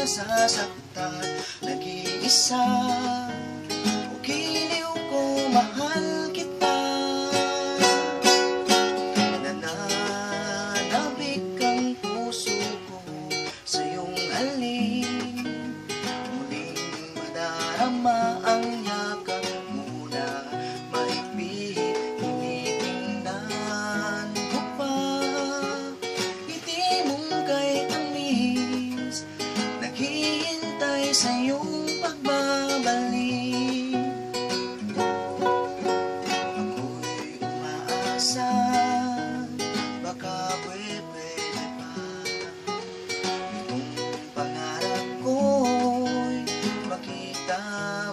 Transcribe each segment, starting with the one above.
nasasaktan, nag-iisa. O giliw ko, mahal kita. Nananabik ang puso ko sa iyong halik. Muling madarama ang yakap mo na mahigpit. Tinitingnan ko pa ngiti mong kay tamis, naghihintay sa iyong pagbabalik. Ako'y umaasa, baka pwede pa. Itong pangarap ko'y makita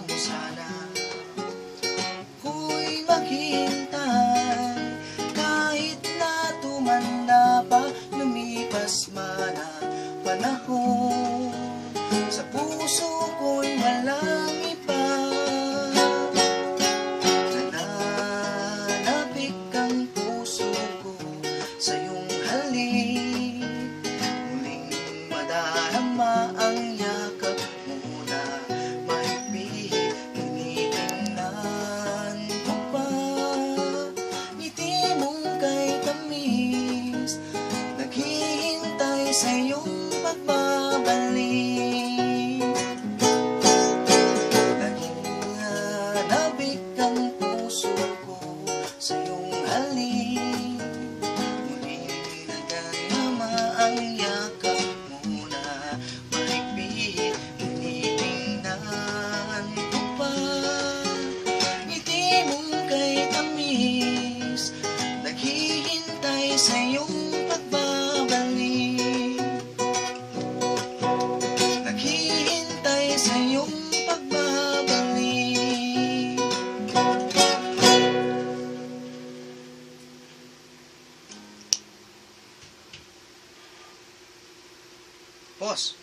mo sana. Ako'y maghintay kahit na tumanda pa, lumipas man ang panahon. Sa puso ko'y walang iba. Nananabik ang puso ko sa iyong halik. Muling madarama ang yakap mo na mahigpit. Tinitingnan ko pa ngiti mong kay tamis, naghihintay sa iyong pagbabalik. Nananabik ang puso ko sa iyong halik. Muling nadarama ang yakap mo na mahigpit. Tinitingnan ko pa ngiti mong kay tamis, naghihintay sa iyong pagbabalik. Naghihintay sa iyong pagbabalik. Boss.